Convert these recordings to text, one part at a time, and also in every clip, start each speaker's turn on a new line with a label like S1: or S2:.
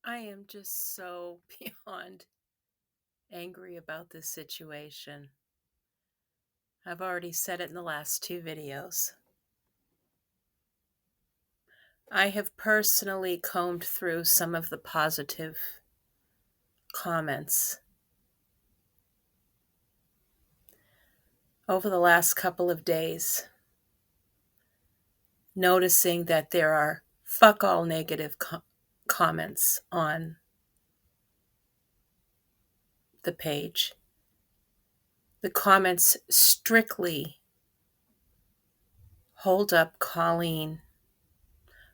S1: I am just so beyond angry about this situation. I've already said it in the last two videos. I have personally combed through some of the positive comments over the last couple of days, noticing that there are fuck all negative comments on the page. The comments strictly hold up Colleen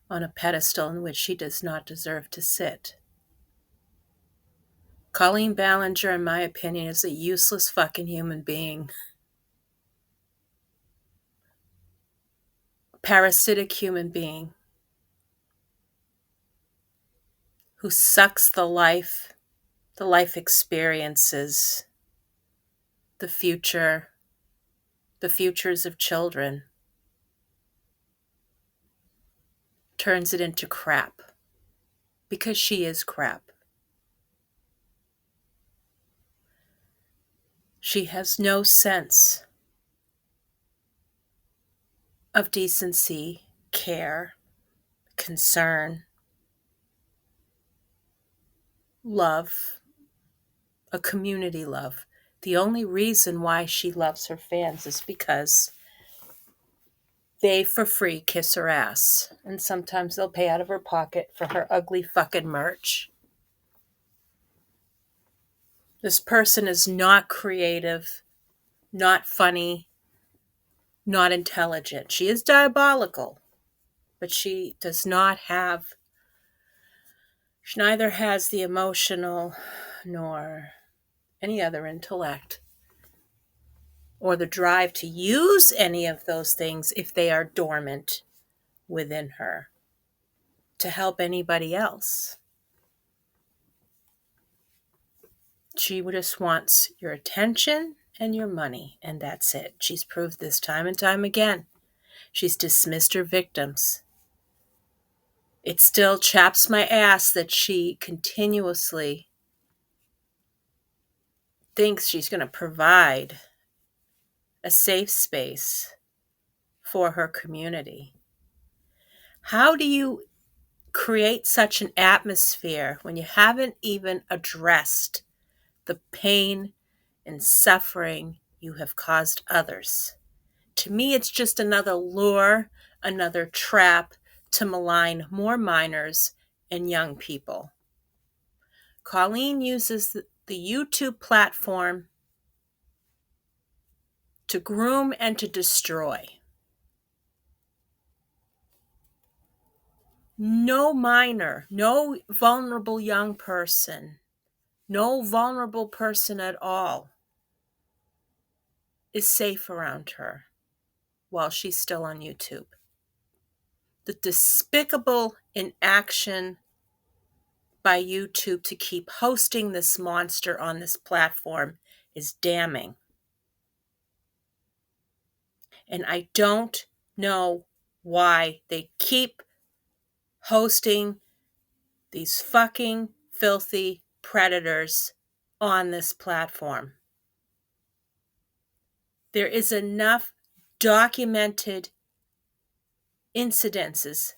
S1: on a pedestal in which she does not deserve to sit. Colleen Ballinger, in my opinion, is a useless fucking human being. Parasitic human being who sucks the life experiences, the futures of children, turns it into crap. Because she is crap. She has no sense of decency, care, concern, love, a community love. The only reason why she loves her fans is because they, for free, kiss her ass. And sometimes they'll pay out of her pocket for her ugly fucking merch. This person is not creative, not funny, not intelligent. She is diabolical, but she neither has the emotional nor any other intellect or the drive to use any of those things if they are dormant within her to help anybody else. She just wants your attention and your money, and that's it. She's proved this time and time again. She's dismissed her victims. It still chaps my ass that she continuously thinks she's going to provide a safe space for her community. How do you create such an atmosphere when you haven't even addressed the pain and suffering you have caused others? To me, it's just another lure, another trap to malign more minors and young people. Colleen uses the YouTube platform to groom and to destroy. No minor, no vulnerable young person, no vulnerable person at all is safe around her while she's still on YouTube. The despicable inaction by YouTube to keep hosting this monster on this platform is damning. And I don't know why they keep hosting these fucking filthy predators on this platform. There is enough documented incidences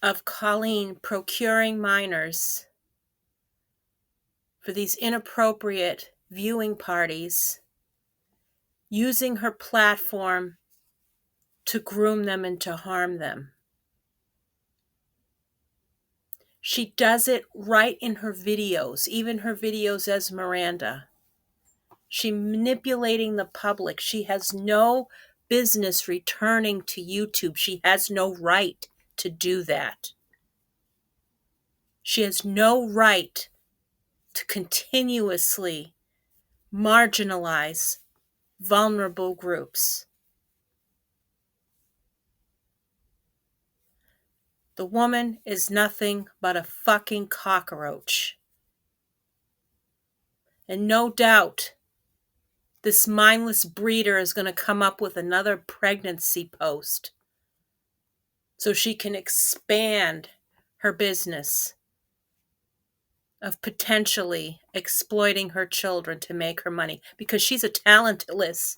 S1: of Colleen procuring minors for these inappropriate viewing parties, using her platform to groom them and to harm them. She does it right in her videos, even her videos as Miranda. She's manipulating the public. She has no business returning to YouTube. She has no right to do that. She has no right to continuously marginalize vulnerable groups. The woman is nothing but a fucking cockroach. And no doubt, this mindless breeder is going to come up with another pregnancy post so she can expand her business of potentially exploiting her children to make her money, because she's a talentless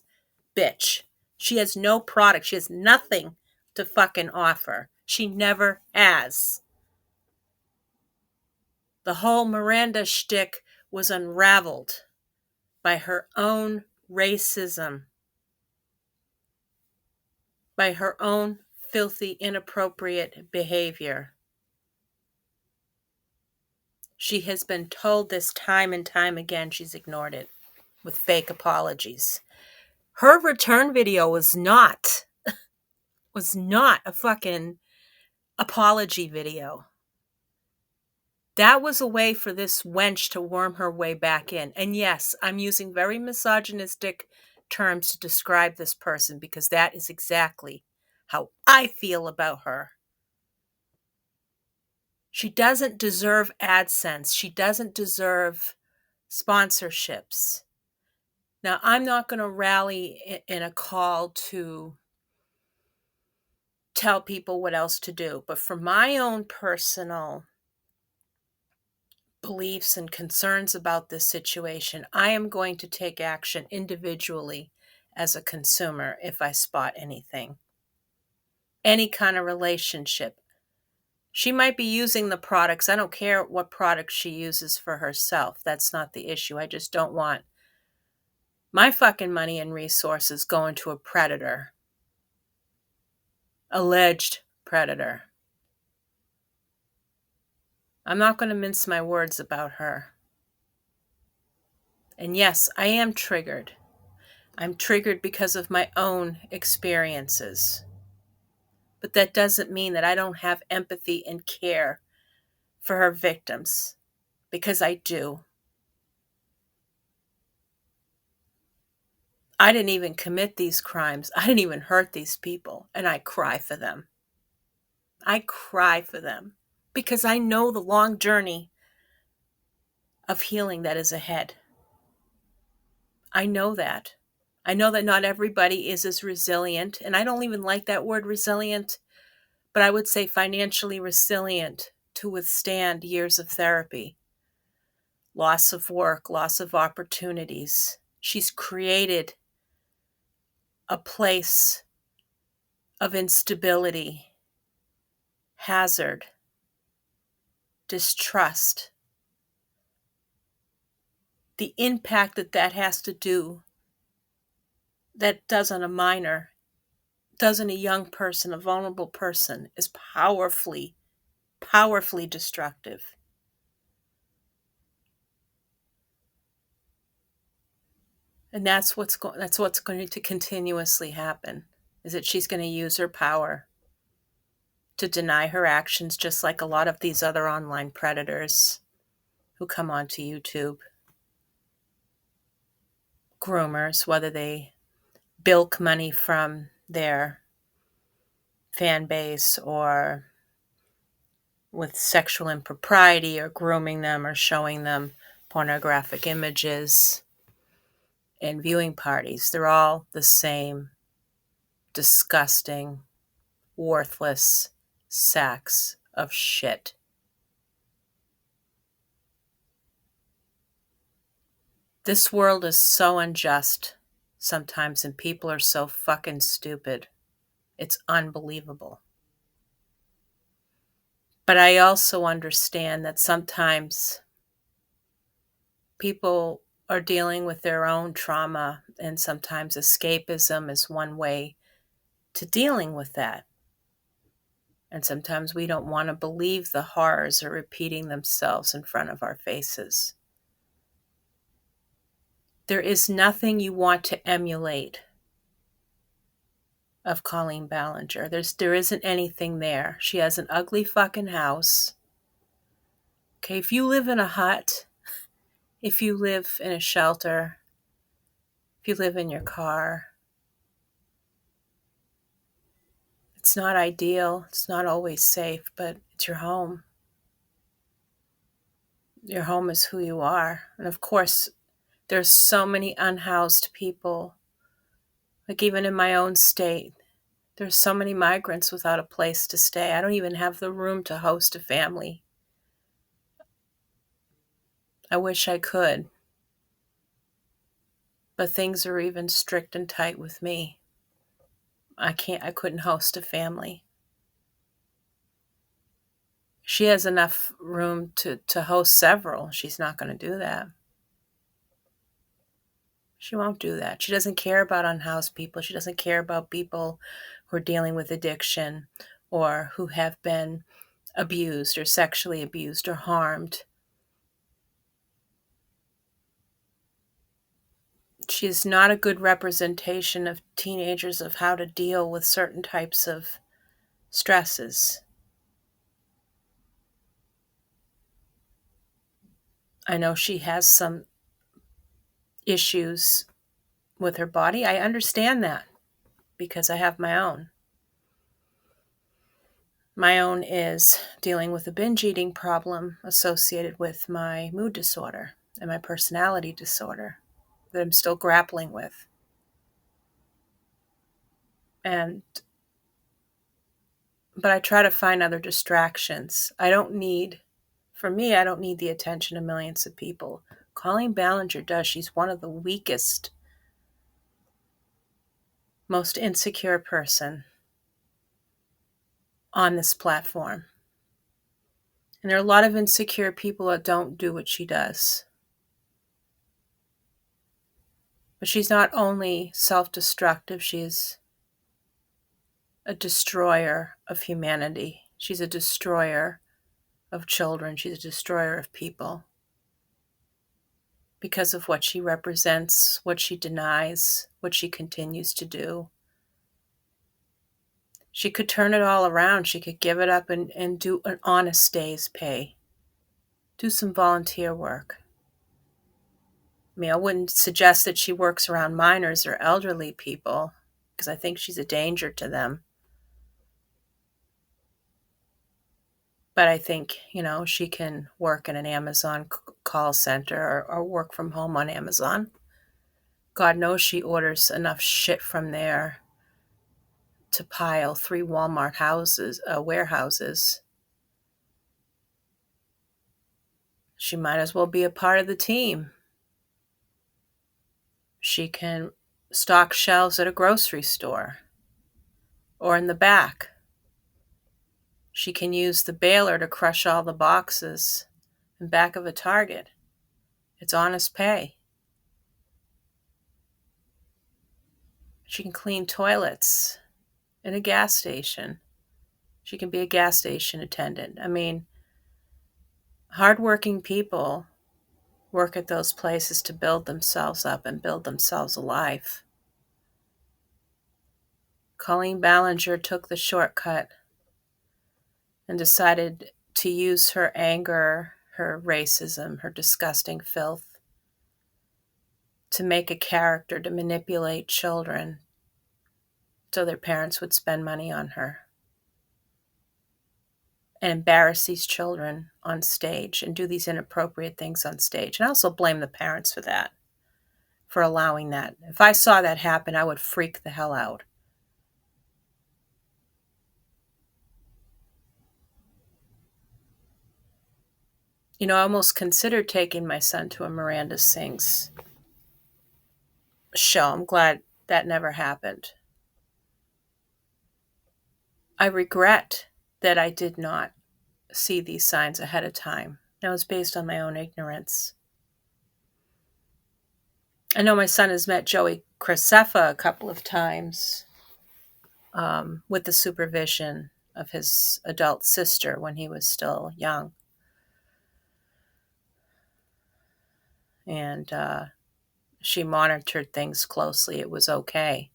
S1: bitch. She has no product. She has nothing to fucking offer. She never has. The whole Miranda shtick was unraveled by her own racism, by her own filthy, inappropriate behavior. She has been told this time and time again. She's ignored it with fake apologies. Her return video was not a fucking apology video. That was a way for this wench to worm her way back in. And yes, I'm using very misogynistic terms to describe this person because that is exactly how I feel about her. She doesn't deserve AdSense. She doesn't deserve sponsorships. Now, I'm not going to rally in a call to tell people what else to do, but for my own personal beliefs and concerns about this situation, I am going to take action individually as a consumer if I spot anything. Any kind of relationship. She might be using the products. I don't care what products she uses for herself. That's not the issue. I just don't want my fucking money and resources going to a predator. Alleged predator. I'm not going to mince my words about her. And yes, I am triggered. I'm triggered because of my own experiences. But that doesn't mean that I don't have empathy and care for her victims, because I do. I didn't even commit these crimes. I didn't even hurt these people, and I cry for them. I cry for them because I know the long journey of healing that is ahead. I know that. I know that not everybody is as resilient, and I don't even like that word resilient, but I would say financially resilient to withstand years of therapy, loss of work, loss of opportunities. She's created a place of instability, hazard, distrust. The impact that has to do, that does on a minor, does on a young person, a vulnerable person, is powerfully destructive. And that's what's going to continuously happen, is that she's going to use her power to deny her actions, just like a lot of these other online predators who come onto YouTube. Groomers, whether they bilk money from their fan base or with sexual impropriety or grooming them or showing them pornographic images in viewing parties. They're all the same disgusting, worthless sacks of shit. This world is so unjust sometimes, and people are so fucking stupid. It's unbelievable. But I also understand that sometimes people are dealing with their own trauma, and sometimes escapism is one way to dealing with that. And sometimes we don't want to believe the horrors are repeating themselves in front of our faces. There is nothing you want to emulate of Colleen Ballinger. There isn't anything there. She has an ugly fucking house. Okay, if you live in a hut, if you live in a shelter, if you live in your car, it's not ideal. It's not always safe, but it's your home. Your home is who you are. And of course, there's so many unhoused people, like even in my own state, There's so many migrants without a place to stay. I don't even have the room to host a family. I wish I could, but things are even strict and tight with me. I couldn't host a family. She has enough room to host several. She's not going to do that. She won't do that. She doesn't care about unhoused people. She doesn't care about people who are dealing with addiction or who have been abused or sexually abused or harmed. She is not a good representation of teenagers of how to deal with certain types of stresses. I know she has some issues with her body. I understand that because I have my own. My own is dealing with a binge eating problem associated with my mood disorder and my personality disorder that I'm still grappling with. But I try to find other distractions. I don't need the attention of millions of people. Colleen Ballinger does. She's one of the weakest, most insecure person on this platform. And there are a lot of insecure people that don't do what she does. But she's not only self-destructive, she's a destroyer of humanity. She's a destroyer of children. She's a destroyer of people because of what she represents, what she denies, what she continues to do. She could turn it all around. She could give it up and do an honest day's pay. Do some volunteer work. I mean, I wouldn't suggest that she works around minors or elderly people because I think she's a danger to them. But I think, she can work in an Amazon call center or work from home on Amazon. God knows she orders enough shit from there to pile 3 Walmart warehouses. She might as well be a part of the team. She can stock shelves at a grocery store or in the back. She can use the baler to crush all the boxes in back of a Target. It's honest pay. She can clean toilets in a gas station. She can be a gas station attendant. I mean, hardworking people work at those places to build themselves up and build themselves a life. Colleen Ballinger took the shortcut and decided to use her anger, her racism, her disgusting filth to make a character to manipulate children so their parents would spend money on her and embarrass these children on stage and do these inappropriate things on stage. And I also blame the parents for that, for allowing that. If I saw that happen, I would freak the hell out. I almost considered taking my son to a Miranda Sings show. I'm glad that never happened. I regret that I did not see these signs ahead of time. That was based on my own ignorance. I know my son has met Joey Crescefa a couple of times with the supervision of his adult sister when he was still young. And she monitored things closely. It was okay.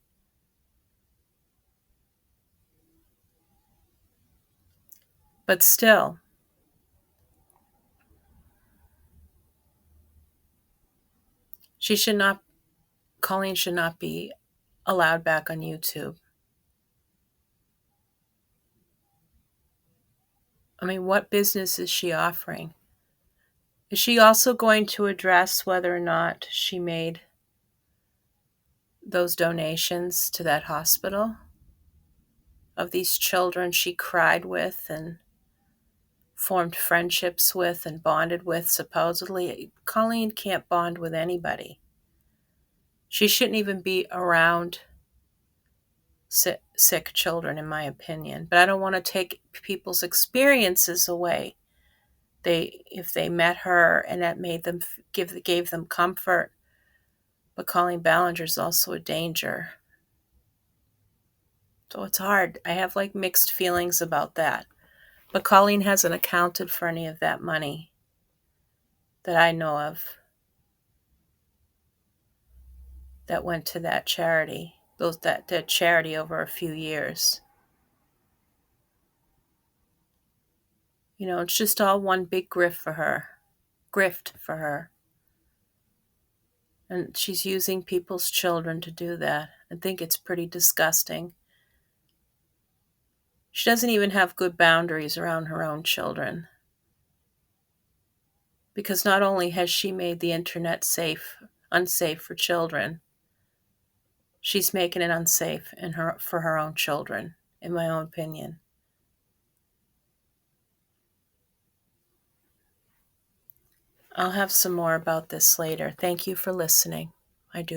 S1: But still, Colleen should not be allowed back on YouTube. I mean, what business is she offering? Is she also going to address whether or not she made those donations to that hospital? of these children she cried with and formed friendships with and bonded with, supposedly. Colleen can't bond with anybody. She shouldn't even be around sick children, in my opinion. But I don't want to take people's experiences away. If they met her and that made them gave them comfort, but Colleen Ballinger is also a danger. So it's hard. I have like mixed feelings about that. But Colleen hasn't accounted for any of that money that I know of that went to that charity. That charity over a few years. It's just all one big grift for her. And she's using people's children to do that. I think it's pretty disgusting. She doesn't even have good boundaries around her own children. Because not only has she made the internet unsafe for children, she's making it unsafe for her own children, in my own opinion. I'll have some more about this later. Thank you for listening. I do